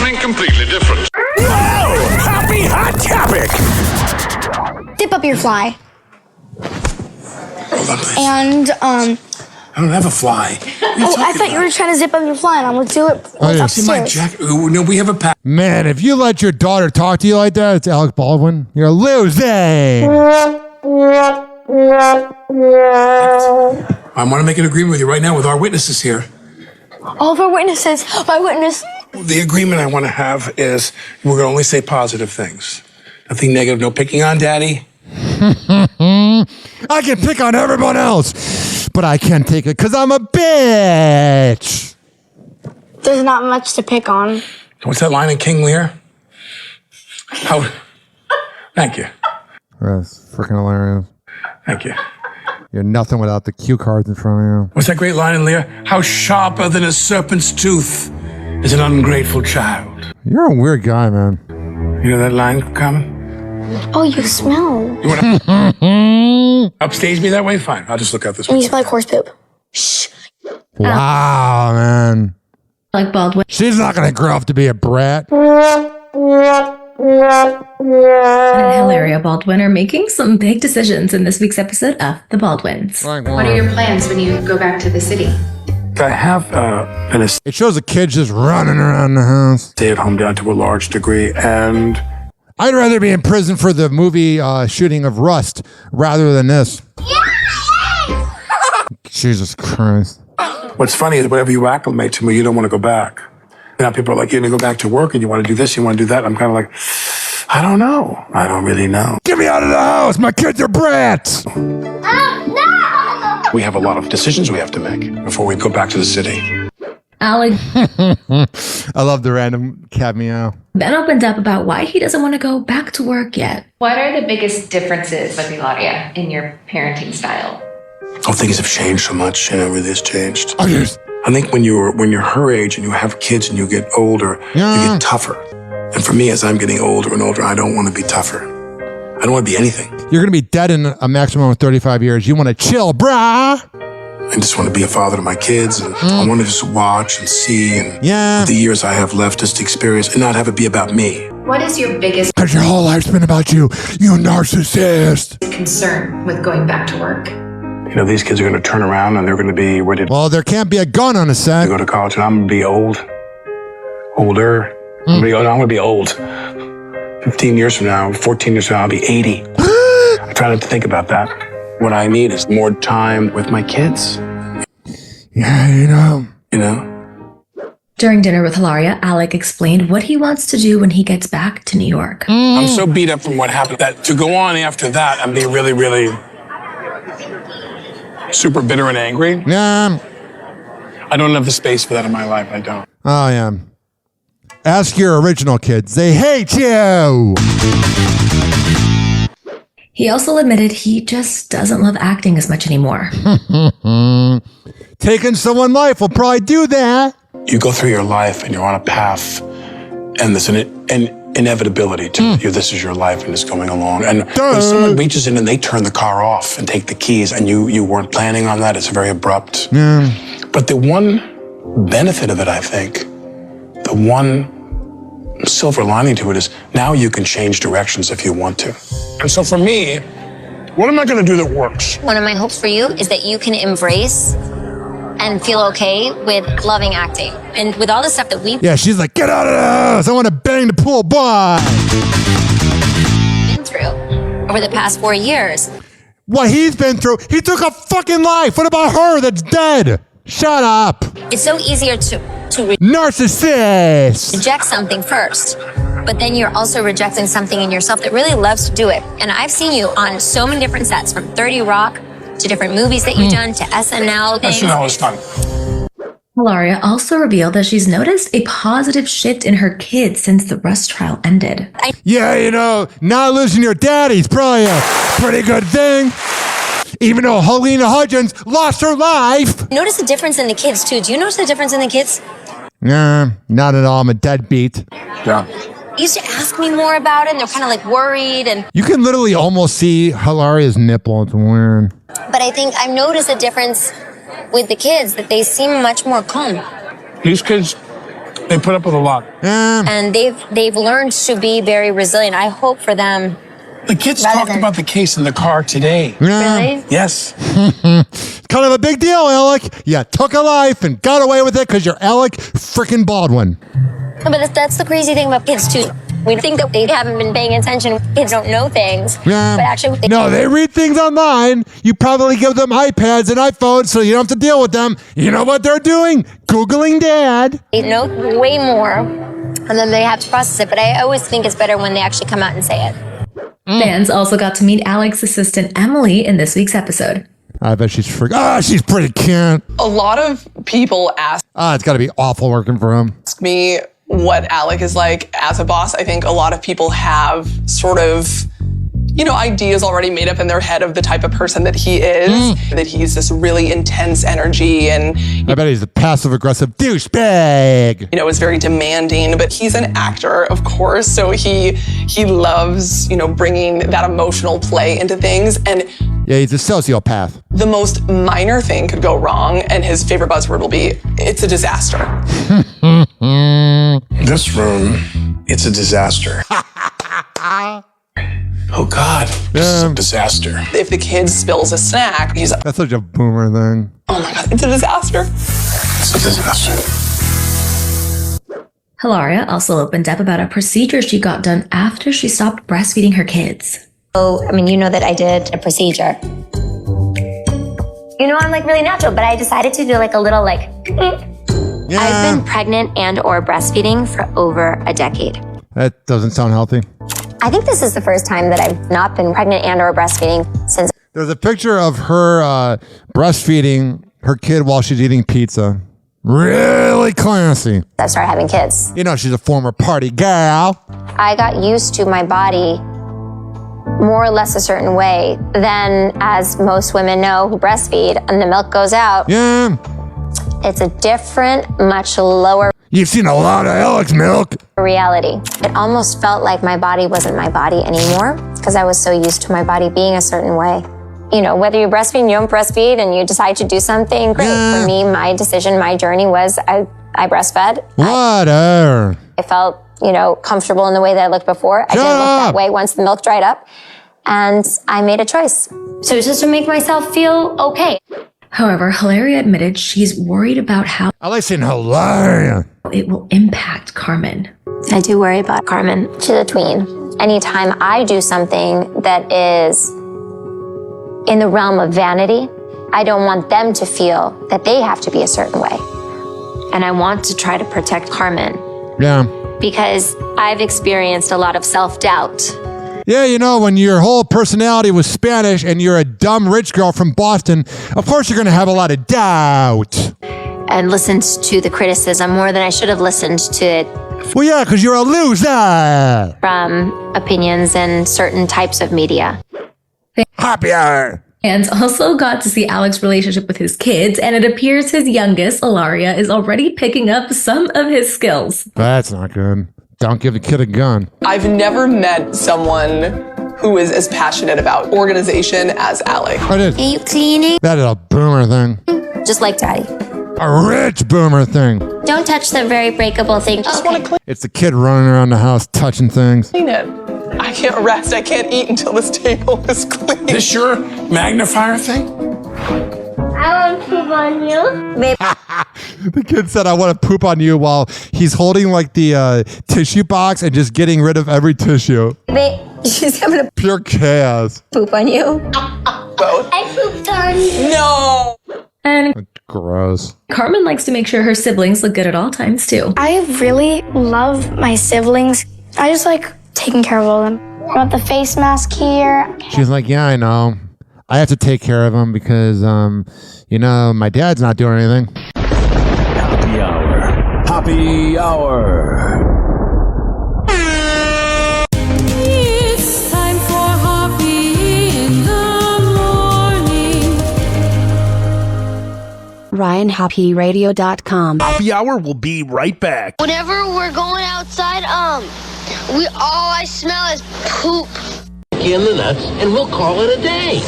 something completely different. Oh, happy hot topic! Dip up your fly. Hold on, please. And, I don't have a fly. Oh, I thought you were trying to zip up your fly, and I'm gonna do it See my upstairs. jacket. No, we have a pack. Man, if you let your daughter talk to you like that, it's Alec Baldwin. You're losing. I want to make an agreement with you right now with our witnesses here. All of our witnesses. My witness. The agreement I want to have is we're going to only say positive things. Nothing negative, no picking on Daddy. I can pick on everyone else, but I can't take it because I'm a bitch. There's not much to pick on. What's that line in King Lear? How? Thank you. That's freaking hilarious. Thank you. You're nothing without the cue cards in front of you. What's that great line in Lear? How sharper than a serpent's tooth is an ungrateful child. You're a weird guy, man. You know that line, Carmen? Oh, you smell. You want to upstage me that way? Fine. I'll just look out this And way. you smell like horse poop. Shh. Wow, man. Alec Baldwin She's not going to grow up to be a brat. and Hilaria Baldwin are making some big decisions in this week's episode of The Baldwins. What are your plans when you go back to the city? I have an It shows the kids just running around the house. stay-at-home down to a large degree, and I'd rather be in prison for the movie shooting of Rust rather than this. Jesus Christ. what's funny is whatever you acclimate to me, you don't want to go back. Now people are like, you're going to go back to work and you want to do this, you want to do that. I'm kind of like, I don't know. I don't really know. Get me out of the house. My kids are brats. We have a lot of decisions we have to make before we go back to the city. Alec I love the random cameo. then opened up about why he doesn't want to go back to work yet. What are the biggest differences with Hilaria in your parenting style? Oh, things have changed so much, really has changed. Oh, yes. I think when you're her age and you have kids and you get older, you get tougher. And for me, as I'm getting older and older, I don't want to be tougher. I don't want to be anything. You're going to be dead in a maximum of 35 years. You want to chill, brah. I just want to be a father to my kids, and I want to just watch and see, and Yeah. the years I have left just to experience, and not have it be about me. What is your biggest Because your whole life's been about you, you narcissist. concern with going back to work? You know, these kids are going to turn around and they're going to be ready to Well, there can't be a gun on a set. go to college, and I'm going to be older. I'm going to be old. 15 years from now, 14 years from now, I'll be 80. I try not to think about that. What I need is more time with my kids, Yeah, you know. you know? During dinner with Hilaria, Alec explained what he wants to do when he gets back to New York. I'm so beat up from what happened that to go on after that and be really, really super bitter and angry, Yeah. I don't have the space for that in my life. I don't. Oh, yeah. Ask your original kids. They hate you. He also admitted he just doesn't love acting as much anymore. Taking someone's life will probably do that. You go through your life and you're on a path, and there's an inevitability to you. This is your life and it's going along. And when someone reaches in and they turn the car off and take the keys, and you weren't planning on that, it's very abrupt. Yeah. But the one benefit of it, I think, the one silver lining to it is now you can change directions if you want to. And so for me, what am I going to do that works? One of my hopes for you is that you can embrace and feel okay with loving acting. And with all the stuff that we've Yeah, she's like, get out of the house. I want to bang the pool boy. been through over the past 4 years, What he's been through, he took a fucking life. What about her that's dead? Shut up. it's so easier to Narcissist. reject something first. But then you're also rejecting something in yourself that really loves to do it. And I've seen you on so many different sets, from 30 Rock to different movies that you've done to SNL things. SNL is fun. Hilaria also revealed that she's noticed a positive shift in her kids since the Rust trial ended. Yeah, you know, not losing your daddy's probably a pretty good thing. Even though Helena Hudgens lost her life. Notice the difference in the kids, too. Do you notice the difference in the kids? Nah, not at all. I'm a deadbeat. Yeah. They used to ask me more about it, and they're kind of like worried. You can literally almost see Hilaria's nipple. It's weird. But I think I've noticed a difference with the kids, that they seem much more calm. These kids They put up with a lot. And they've learned to be very resilient. I hope for them. The kids talked about the case in the car today. Really? Yes. Kind of a big deal, Alec. You took a life and got away with it because you're Alec freaking Baldwin. But that's the crazy thing about kids, too. We think that they haven't been paying attention. Kids don't know things. Yeah. But actually, No, they read things online. You probably give them iPads and iPhones so you don't have to deal with them. You know what they're doing? Googling dad. they know way more, and then they have to process it. But I always think it's better when they actually come out and say it. Fans also got to meet Alec's assistant Emily in this week's episode. I bet she's she's pretty cute. A lot of people ask It's got to be awful working for him. me what Alec is like as a boss. I think a lot of people have sort of, ideas already made up in their head of the type of person that he is, that he's this really intense energy and, I bet he's a passive-aggressive douchebag. is very demanding, but he's an actor, of course, so he loves, bringing that emotional play into things. And Yeah, he's a sociopath. the most minor thing could go wrong, and his favorite buzzword will be, it's a disaster. This room, it's a disaster. Oh, God. This is a disaster. If the kid spills a snack, he's like, That's such a boomer thing. oh my God, it's a disaster. It's a disaster. Hilaria also opened up about a procedure she got done after she stopped breastfeeding her kids. Oh, you know that I did a procedure. I'm really natural, but I decided to do a little Yeah. I've been pregnant and or breastfeeding for over a decade. That doesn't sound healthy. I think this is the first time that I've not been pregnant and or breastfeeding since There's a picture of her breastfeeding her kid while she's eating pizza. Really classy. I started having kids. She's a former party gal. I got used to my body more or less a certain way than, as most women know who breastfeed, and the milk goes out. Yeah. It's a different, much lower You've seen a lot of Alec's milk. reality. It almost felt like my body wasn't my body anymore because I was so used to my body being a certain way. Whether you breastfeed, you don't breastfeed, and you decide to do something, great. Yeah. For me, my decision, my journey was I breastfed. Whatever. I felt, comfortable in the way that I looked before. I didn't look that way once the milk dried up. And I made a choice. So it's just to make myself feel okay. However, Hilaria admitted she's worried about how I like saying Hilaria. it will impact Carmen. I do worry about Carmen. She's a tween. Anytime I do something that is in the realm of vanity, I don't want them to feel that they have to be a certain way. And I want to try to protect Carmen Yeah. because I've experienced a lot of self-doubt. Yeah, when your whole personality was Spanish and you're a dumb rich girl from Boston, of course you're going to have a lot of doubt. And listened to the criticism more than I should have listened to it Well, yeah, because you're a loser. from opinions and certain types of media. Happier. Fans also got to see Alec's relationship with his kids, and it appears his youngest, Hilaria, is already picking up some of his skills. That's not good. Don't give the kid a gun. I've never met someone who is as passionate about organization as Alec. I did. Are you cleaning? That is a boomer thing. Just like Daddy. A rich boomer thing. Don't touch the very breakable thing. Just want to clean It's the kid running around the house touching things. it. I can't rest. I can't eat until this table is clean. This your magnifier thing? I want to poop on you. The kid said, I want to poop on you while he's holding the tissue box and just getting rid of every tissue. Babe, she's having a Pure chaos. poop on you. Both. I pooped on you. No. And Gross. Carmen likes to make sure her siblings look good at all times, too. I really love my siblings. I just like taking care of all of them. I want the face mask here. She's like, yeah, I know. I have to take care of him because, my dad's not doing anything. Happy hour. Happy hour. It's time for Hoppe in the morning. RyanHoppyRadio.com. Happy hour will be right back. Whenever we're going outside, all I smell is poop. In the nuts, and we'll call it a day.